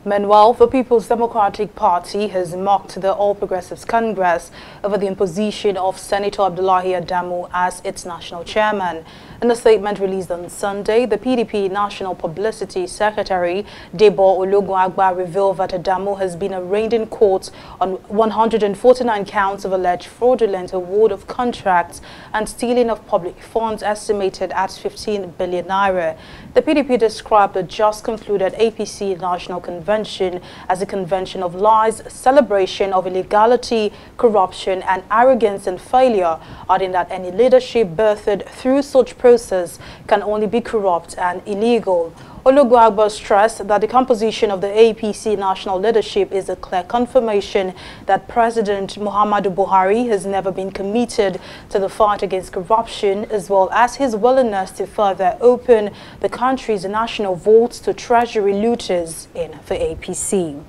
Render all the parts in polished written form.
Meanwhile, the People's Democratic Party has mocked the All Progressives Congress over the imposition of Senator Abdullahi Adamu as its national chairman. In a statement released on Sunday, the PDP National Publicity Secretary, Debo Ologunagba, revealed that Adamu has been arraigned in court on 149 counts of alleged fraudulent award of contracts and stealing of public funds estimated at 15 billion naira. The PDP described the just concluded APC National Convention as a convention of lies, celebration of illegality, corruption and arrogance and failure, adding that any leadership birthed through such process can only be corrupt and illegal. Ologunagba stressed that the composition of the APC national leadership is a clear confirmation that President Muhammadu Buhari has never been committed to the fight against corruption, as well as his willingness to further open the country's national vaults to treasury looters in the APC.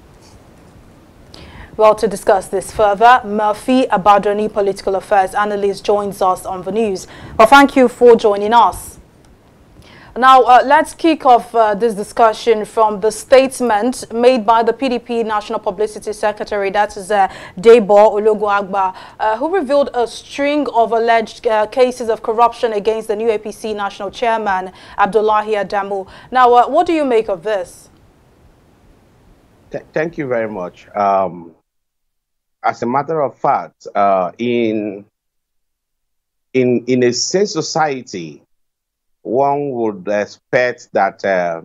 Well, to discuss this further, Murphy Abadoni, political affairs analyst, joins us on the news. Well, thank you for joining us. Now, let's kick off this discussion from the statement made by the PDP National Publicity Secretary, that is Debo Ologunagba, who revealed a string of alleged cases of corruption against the new APC National Chairman, Abdullahi Adamu. Now, what do you make of this? Thank you very much. As a matter of fact, in a sane society, one would expect that a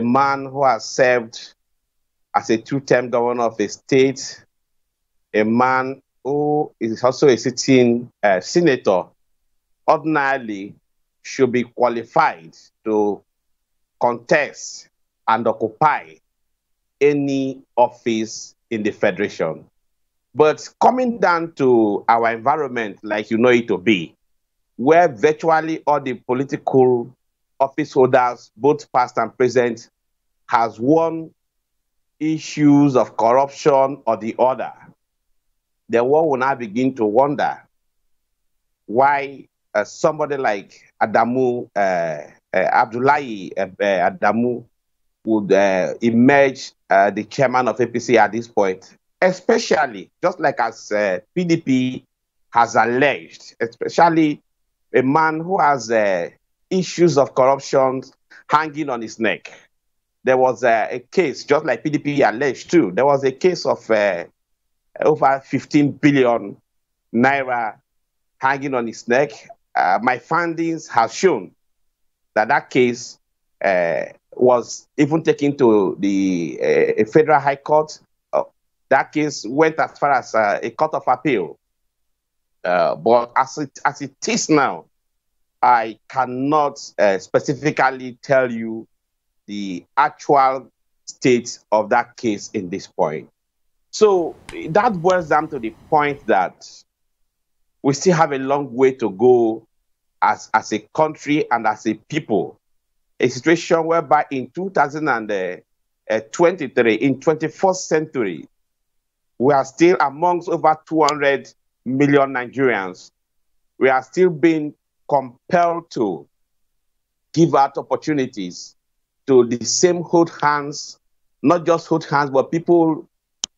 man who has served as a two-term governor of a state, a man who is also a sitting senator, ordinarily should be qualified to contest and occupy any office in the federation. But coming down to our environment, like you know it to be, where virtually all the political office holders, both past and present, has one issues of corruption or the other, then one will now begin to wonder why somebody like Adamu, Abdullahi Adamu, would emerge the chairman of APC at this point, especially, just like as PDP has alleged, especially a man who has issues of corruption hanging on his neck. There was a case, just like PDP alleged too, there was a case of over 15 billion naira hanging on his neck. My findings have shown that that case was even taken to the Federal High Court. That case went as far as a court of appeal. But as it is now, I cannot specifically tell you the actual state of that case in this point. So that boils down to the point that we still have a long way to go as a country and as a people. A situation whereby in 2023, in 21st century, we are still amongst over 200 million Nigerians. We are still being compelled to give out opportunities to the same hold hands, not just hold hands, but people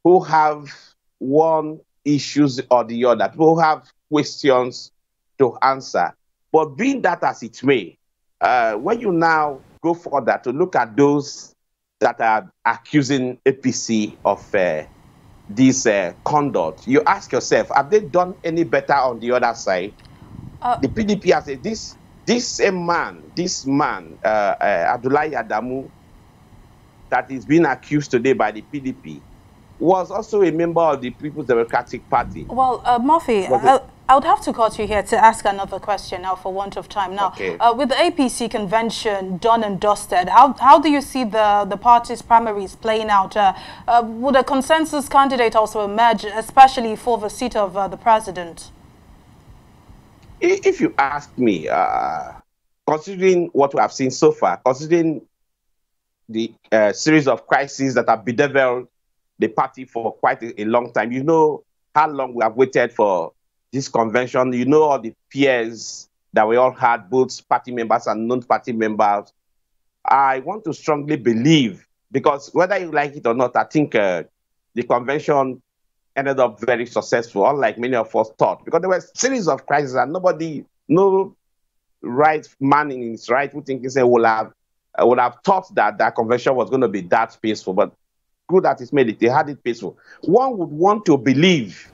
who have one issues or the other, people who have questions to answer. But being that as it may, when you now go further to look at those that are accusing APC of this conduct, you ask yourself, have they done any better on the other side? The PDP has said this man, Abdullahi Adamu, that is being accused today by the PDP, was also a member of the People's Democratic Party. Well, Murphy, I would have to cut you here to ask another question now for want of time. Now, okay. With the APC convention done and dusted, how do you see the party's primaries playing out? Would a consensus candidate also emerge, especially for the seat of the president? If you ask me, considering what we have seen so far, considering the series of crises that have bedeviled the party for quite a long time, you know how long we have waited for this convention, you know all the peers that we all had, both party members and non-party members. I want to strongly believe because whether you like it or not, I think the convention ended up very successful, unlike many of us thought, because there were a series of crises and no right man in his right thinking would have thought that that convention was going to be that peaceful. But good that it's made it. They had it peaceful. One would want to believe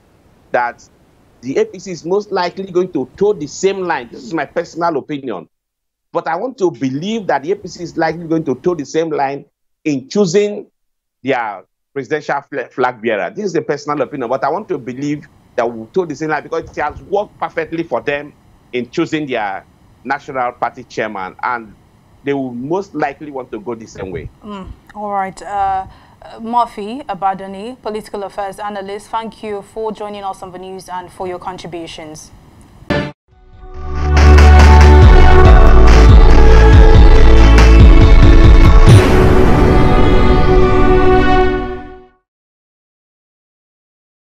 that the APC is most likely going to toe the same line. This is my personal opinion. But I want to believe that the APC is likely going to toe the same line in choosing their presidential flag bearer. This is a personal opinion, but I want to believe that we'll toe the same line because it has worked perfectly for them in choosing their national party chairman, and they will most likely want to go the same way. All right. Murphy Abadani, political affairs analyst, thank you for joining us on the news and for your contributions.